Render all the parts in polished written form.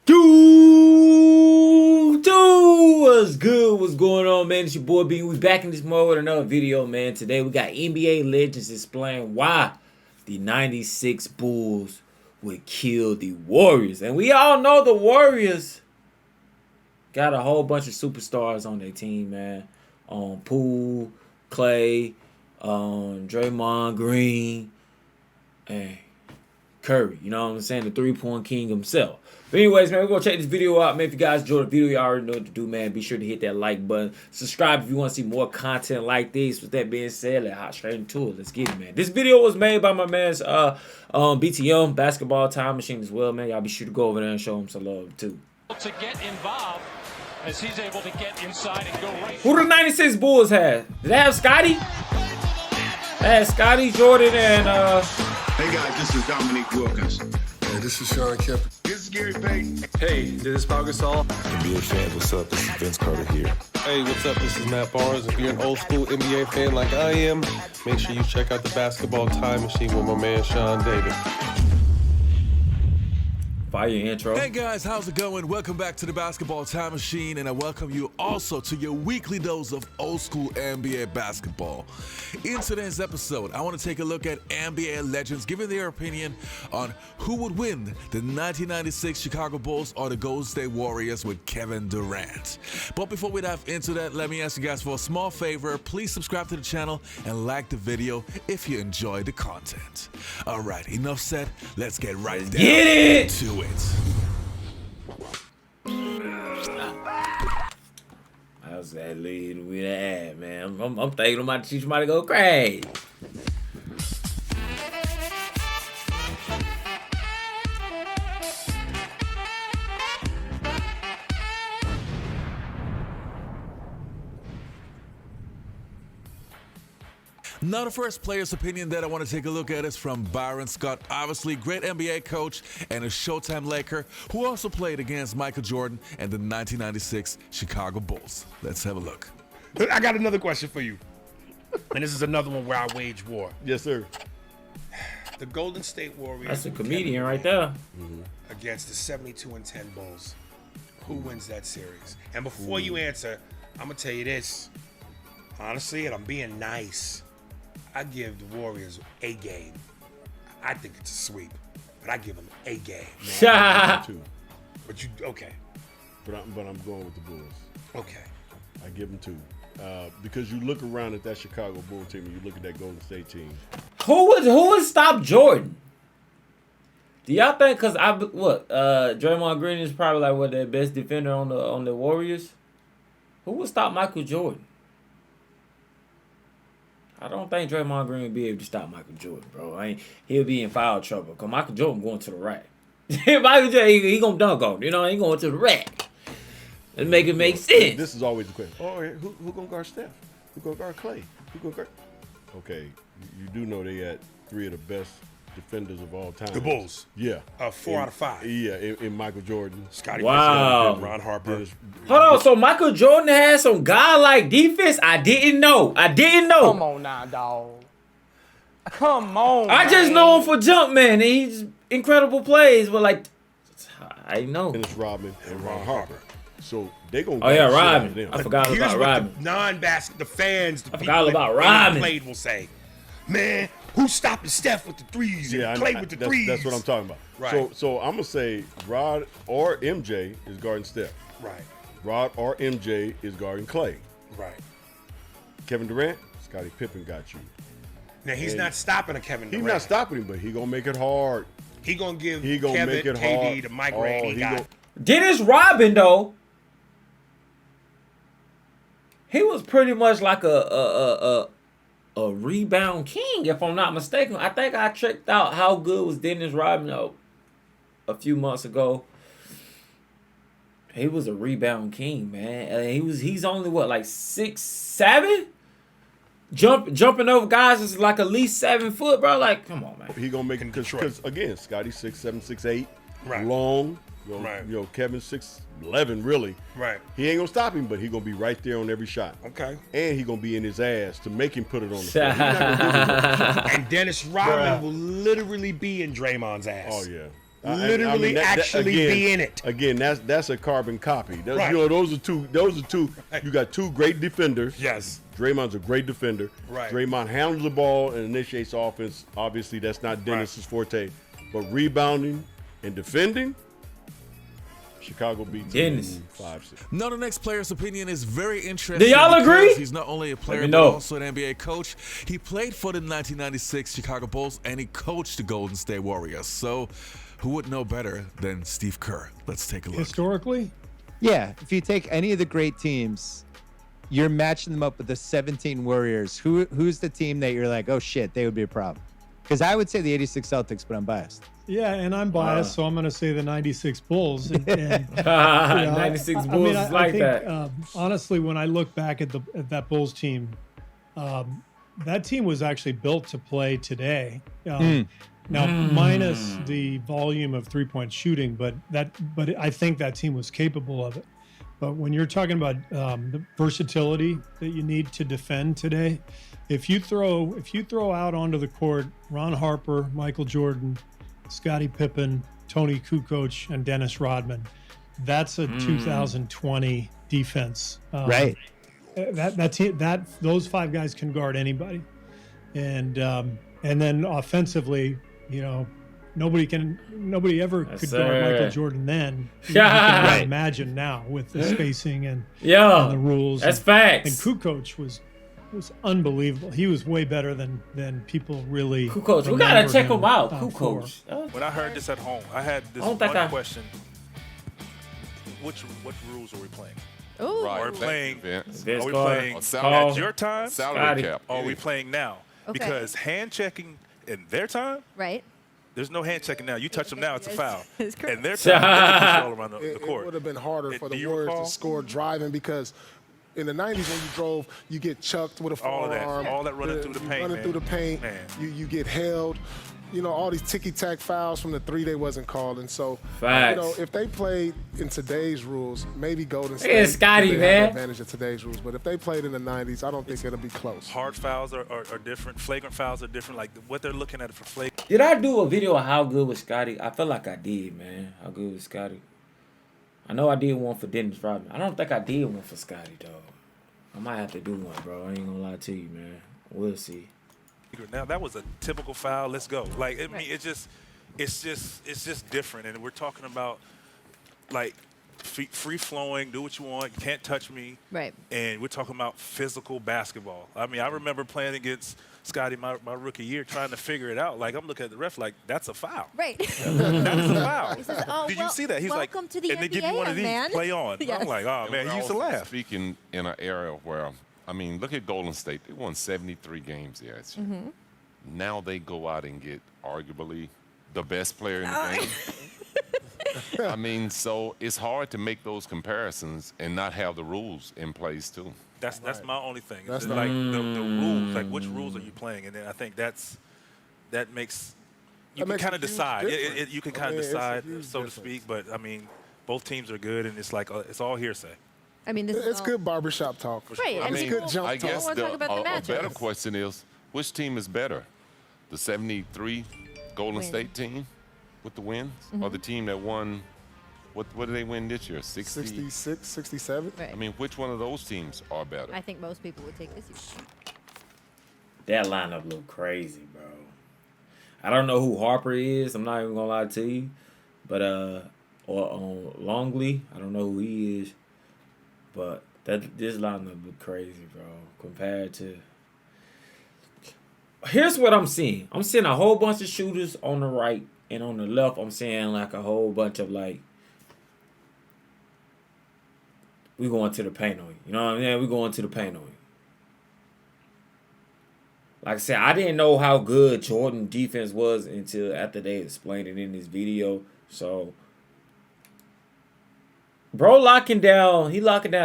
What's good? What's going on, man? It's your boy B. We back in this mode with another video, man. Today we got NBA legends explain why the 96 Bulls would kill the Warriors. And we all know the Warriors got a whole bunch of superstars on their team, man. Poole, Clay, Draymond Green, and Curry. You know what I'm saying? The three-point king himself. But anyways, man, we're going to check this video out, man. If you guys enjoyed the video, you already know what to do, man. Be sure to hit that like button. Subscribe if you want to see more content like this. With that being said, let's hop straight into it. Let's get it, man. This video was made by my man's BTM, Basketball Time Machine as well, man. Y'all be sure to go over there and show him some love, too. To get involved as he's able to get inside and go right. Who the 96 Bulls have? Did they have Scotty? They had Scotty, Jordan, and Hey guys, this is Dominique Wilkins. Hey, this is Sean Kemp. This is Gary Payton. Hey, this is Pau Gasol. NBA fans, what's up? This is Vince Carter here. Hey, what's up? This is Matt Barnes. If you're an old school NBA fan like I am, make sure you check out the Basketball Time Machine with my man Sean David. fire intro. Hey guys, how's it going? Welcome back to the Basketball Time Machine, and I welcome you also to your weekly dose of old school NBA basketball. In today's episode, I want to take a look at NBA legends giving their opinion on who would win the 1996 Chicago Bulls or the Golden State Warriors with Kevin Durant. But before we dive into that, let me ask you guys for a small favor. Please subscribe to the channel and like the video if you enjoy the content. All right, enough said. Let's get right down to it. How's that lead with that, man? I'm thinking I'm about to teach somebody to go crazy. Now the first player's opinion that I want to take a look at is from Byron Scott, obviously great NBA coach and a Showtime Laker who also played against Michael Jordan and the 1996 Chicago Bulls. Let's have a look. I got another question for you. And this is another one where I wage war. Yes, sir. The Golden State Warriors. That's a comedian right there. Against the 72-10 Bulls. Who wins that series? And before you answer, I'm going to tell you this. Honestly, and I'm being nice, I give the Warriors a game. I think it's a sweep, but I give them a game. Two. But you, okay. But I'm going with the Bulls. Okay. I give them two. Because you look around at that Chicago Bulls team and you look at that Golden State team. Who would stop Jordan? Do y'all think? Cause Draymond Green is probably like the best defender on the Warriors. Who would stop Michael Jordan? I don't think Draymond Green would be able to stop Michael Jordan, bro. He'll be in foul trouble. Cause Michael Jordan going to the rack. Michael Jordan, he gonna dunk on. You know, he going to the rack. Let's make it make sense. This is always the question. Oh, who gonna guard Steph? Who gonna guard Clay? Who gonna guard? Okay, you do know they had three of the best defenders of all time. The Bulls. Yeah. 4 out of 5. Yeah, in Michael Jordan. Scottie Wow. Pippen, Ron Harper. Hold on, so Michael Jordan had some godlike defense? I didn't know. Come on now, dog. Come on. I just know him for Jumpman, and he's incredible plays, but like, I know. Dennis Rodman and Ron Harper. So they gonna. Oh yeah, beat the shit out of Rodman. them. I forgot Here's about what Rodman. the non-basket, the fans, the I people forgot about that Rodman. played will say, man, who's stopping Steph with the threes and Clay with the threes? That's what I'm talking about. Right. So I'm gonna say Rod or MJ is guarding Steph. Right, Rod or MJ is guarding Clay. right. Kevin Durant, Scottie Pippen got you. Now, he's And not stopping a Kevin He's Durant. not stopping him, but he gonna make it hard. He gonna give He gonna Kevin, make it KD, hard. the migraine he got. Dennis Rodman though, he was pretty much like a rebound king, if I'm not mistaken. I think I checked out how good was Dennis Rodman a few months ago. He was a rebound king, man. And he's only what, like 6'7"? Jumping over guys is like at least 7 foot, bro. Like, come on, man. He gonna make it Detroit. because again, Scotty 6'7", 6'8", Right. long. You know, Right. you know, Kevin 6'11", really. Right. He ain't gonna stop him, but he gonna be right there on every shot. Okay. And he gonna be in his ass to make him put it on the floor. He's not gonna do it. And Dennis Rodman will literally be in Draymond's ass. Oh yeah. Literally, actually be in it. Again, that's a carbon copy. Right. You know, those are two. You got two great defenders. Yes. Draymond's a great defender. Right. Draymond handles the ball and initiates offense. Obviously, that's not Dennis's forte. But rebounding and defending, Chicago beats Dennis. 5-6. Now, the next player's opinion is very interesting. Do y'all because agree? He's not only a player, me but know. also an NBA coach. He played for the 1996 Chicago Bulls, and he coached the Golden State Warriors. So, who would know better than Steve Kerr? Let's take a look. Historically, Yeah, if you take any of the great teams, you're matching them up with the 17 Warriors. Who's the team that you're like, oh shit, they would be a problem? Because I would say the 86 Celtics, but I'm biased. yeah, and I'm biased, so I'm going to say the 96 Bulls. And, you know, 96 Bulls is like think, that. Honestly, when I look back at that Bulls team, that team was actually built to play today. Now, minus the volume of three-point shooting, but I think that team was capable of it. But when you're talking about the versatility that you need to defend today, if you throw out onto the court Ron Harper, Michael Jordan, Scottie Pippen, Tony Kukoc, and Dennis Rodman, that's a 2020 defense. Right. Those five guys can guard anybody, and then offensively, you know, nobody ever could guard Michael Jordan then. You can imagine now with the spacing and the rules. That's facts. And Kukoc was unbelievable. He was way better than people really. Kukoc, we gotta check him out. for. When I heard this at home, I had this one question. Which rules are we playing? Ooh. Are we playing? Vince Are we Carter. playing Salary- at your time? Salary cap. Or are we playing now? Okay. Because hand checking in their time, Right. there's no hand checking now. You touch them now, it's a foul. It's correct. And their time, they can push all around the It court. would have been harder And for do the you Warriors recall? to score driving because in the 90s when you drove, you get chucked with a All of that. forearm. All that running through the paint, Running man. through the paint. Man. You get held. You know, all these ticky-tack fouls from the three they wasn't called. And so, Facts. you know, if they played in today's rules, maybe Golden State at Scotty, would have man. the advantage of today's rules. But if they played in the 90s, I don't think it'll be close. Hard fouls are different. Flagrant fouls are different. Like what they're looking at for flagrant. Did I do a video of how good was Scotty? I feel like I did, man. How good was Scotty? I know I did one for Dennis Rodman. I don't think I did one for Scotty, though. I might have to do one, bro. I ain't gonna lie to you, man. We'll see. Now that was a typical foul. Let's go. Like I mean, it's just different. And we're talking about like free flowing. Do what you want. You can't touch me. Right. And we're talking about physical basketball. I mean, I remember playing against Scotty my rookie year, trying to figure it out. Like I'm looking at the ref, like that's a foul. Right. That is a foul. He says, "Oh, Did well, you see that? He's like, welcome to the and they give you NBA, one of these. man." Play on. Yes. I'm like, oh man, he used to laugh. Speaking in an era where, I mean, look at Golden State. They won 73 games last year. Now they go out and get arguably the best player in the game. I mean, so it's hard to make those comparisons and not have the rules in place too. That's my only thing. That's It's like the rules, like which rules are you playing, and then I think that makes you can kind of decide. You can kind of decide, so to speak. But I mean, both teams are good, and it's like it's all hearsay. I mean, this is It's all- good barbershop talk. Right. I and mean, people- jump I talk. guess wanna talk about the a better matchups. question is, which team is better? The 73 Golden Win. State team with the wins, or the team that won? What did they win this year? 66, 67. Right. I mean, which one of those teams are better? I think most people would take this year. That lineup look crazy, bro. I don't know who Harper is. I'm not even gonna lie to you, but or Longley, I don't know who he is. But this lineup look crazy, bro. Compared to, here's what I'm seeing. I'm seeing a whole bunch of shooters on the right, and on the left, I'm seeing like a whole bunch of like, we going to the paint on you. You know what I mean? We going to the paint on you. Like I said, I didn't know how good Jordan defense was until after they explained it in this video. So, bro, locking down.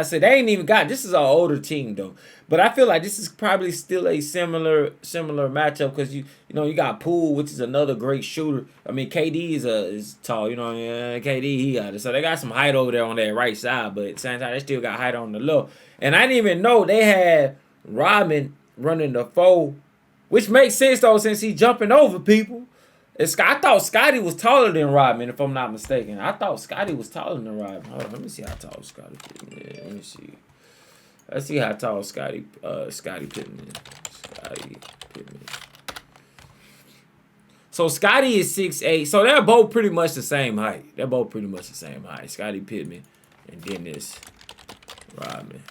Said they ain't even got. This is an older team though, but I feel like this is probably still a similar matchup because you got Poole, which is another great shooter. I mean, KD is tall. You know what I mean? KD he got it. So they got some height over there on that right side, but at the same time they still got height on the left. And I didn't even know they had Rodman running the 4. Which makes sense, though, since he jumping over people. I thought Scotty was taller than Rodman, if I'm not mistaken. I thought Scotty was taller than Rodman. Hold on, let me see how tall Scotty Pippen is. Let me see. Let's see how tall Scotty Pippen is. Scotty Pippen. So Scotty is 6'8". So they're both pretty much the same height. Scotty Pippen and Dennis Rodman.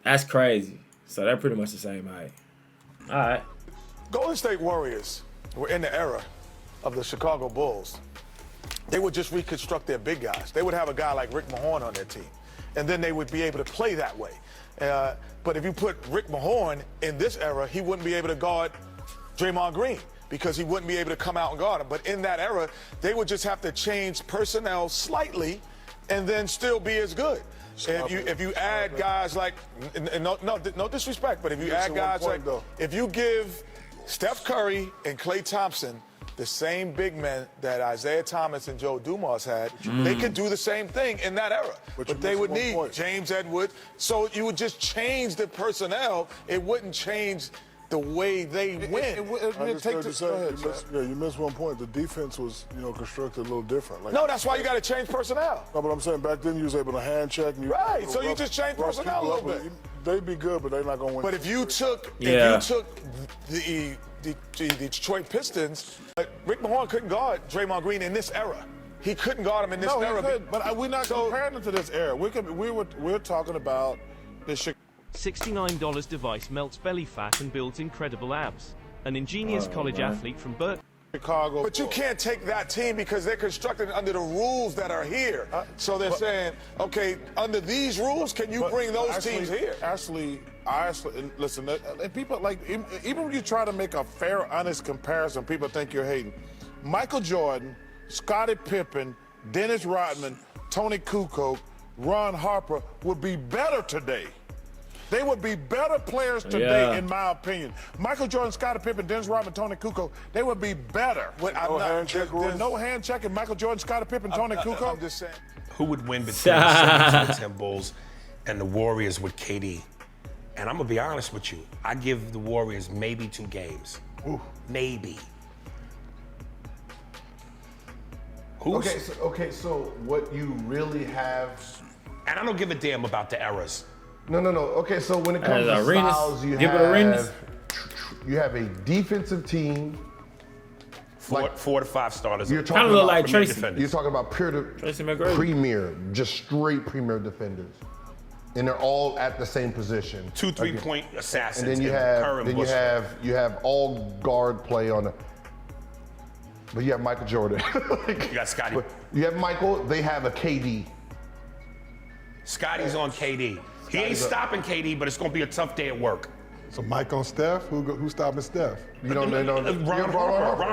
That's crazy. So they're pretty much the same height. All right. Golden State Warriors were in the era of the Chicago Bulls. They would just reconstruct their big guys. They would have a guy like Rick Mahorn on their team, and then they would be able to play that way. But if you put Rick Mahorn in this era, he wouldn't be able to guard Draymond Green because he wouldn't be able to come out and guard him. But in that era, they would just have to change personnel slightly and then still be as good. If you add guys like, no disrespect, but if you add guys like, if you give Steph Curry and Klay Thompson the same big men that Isaiah Thomas and Joe Dumars had, they could do the same thing in that era. But they would need James Edwards. So you would just change the personnel. It wouldn't change the way they win. You missed one point. The defense was, constructed a little different. No, that's why you got to change personnel. No, but I'm saying back then you was able to hand check. And right, so you just change personnel a little bit. They'd be good, but they're not going to win. But if you took the Detroit Pistons, Rick Mahorn couldn't guard Draymond Green in this era. He couldn't guard him in this era. He could, but we're not comparing it to this era. We're talking about the $69 device melts belly fat and builds incredible abs. An ingenious college athlete from Berkeley. Chicago. But you can't take that team because they're constructed under the rules that are here. So they're saying, okay, under these rules, can you bring those teams here? Listen, people like, even when you try to make a fair, honest comparison, people think you're hating. Michael Jordan, Scottie Pippen, Dennis Rodman, Tony Kukoc, Ron Harper would be better today. They would be better players today, in my opinion. Michael Jordan, Scottie Pippen, Dennis Rodman, Tony Kukoc, they would be better. There's no hand checking Michael Jordan, Scottie Pippen, Tony Kukoc. I'm just saying. Who would win between the 72 Bulls and the Warriors with KD? And I'm going to be honest with you. I give the Warriors maybe 2 games. Ooh. Maybe. So what you really have... And I don't give a damn about the eras. No. Okay, so when it comes to styles, you have a defensive team. 4 to 5 starters. You're talking about like Tracy. You're talking about premier, just straight premier defenders, and they're all at the same position. 2 3-point assassins. And then you have all guard play on the. But you have Michael Jordan. You got Scotty. You have Michael. They have a KD. Scotty's on KD. He ain't stopping KD, but it's going to be a tough day at work. So Mike on Steph? Who's stopping Steph? Ron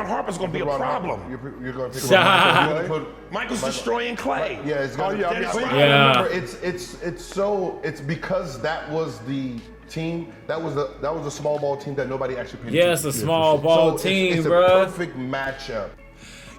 Harper's going to be a problem. You're going to pick Michael's destroying Klay. Yeah, it's going to remember, it's because that was the team. That was a small ball team that nobody actually paid attention to. It's a small ball team, bro. It's a perfect matchup.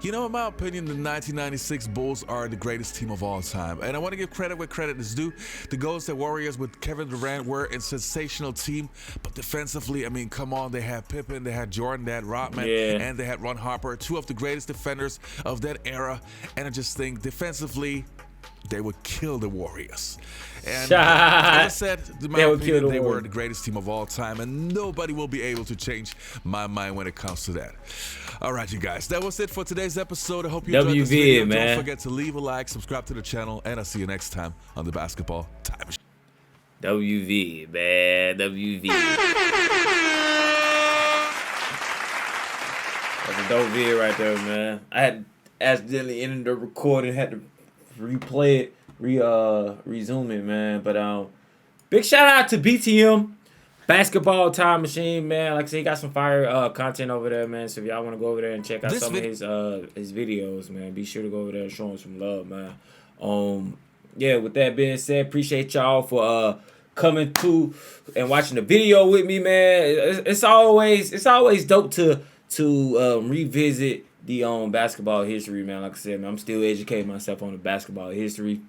You know, in my opinion, the 1996 Bulls are the greatest team of all time. And I want to give credit where credit is due. The Golden State Warriors with Kevin Durant were a sensational team. But defensively, I mean, come on, they had Pippen, they had Jordan, they had Rodman, and they had Ron Harper, 2 of the greatest defenders of that era. And I just think defensively, they would kill the Warriors. And as I said, in my opinion, they were the greatest team of all time, and nobody will be able to change my mind when it comes to that. All right, you guys, that was it for today's episode. I hope you enjoyed this video. Man. Don't forget to leave a like, subscribe to the channel, and I'll see you next time on the Basketball Time Machine. WV, man, WV. That's a dope video right there, man. I had accidentally ended the recording, had to replay it. Resume it, man. But big shout out to BTM Basketball Time Machine, man. Like I said, he got some fire content over there, man. So if y'all want to go over there and check out some of his videos, man, be sure to go over there and show him some love, man. Yeah, with that being said, appreciate y'all for coming to and watching the video with me, man. It's always dope to revisit the basketball history, man. Like I said, man, I'm still educating myself on the basketball history.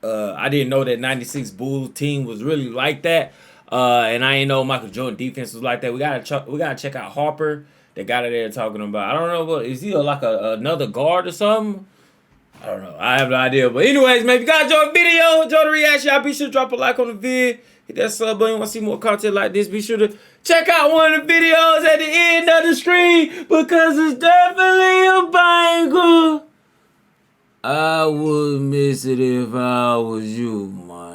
I didn't know that 96 Bulls team was really like that. And I ain't know Michael Jordan defense was like that. We gotta check out Harper. The guy that they're talking about. I don't know, but is he like another guard or something? I don't know. I have no idea. But anyways, man, if you guys enjoyed the video, enjoy the reaction, y'all be sure to drop a like on the vid. Hit that sub button. Want to see more content like this? Be sure to check out one of the videos at the end of the screen because it's definitely a banger. I would miss it if I was you, man.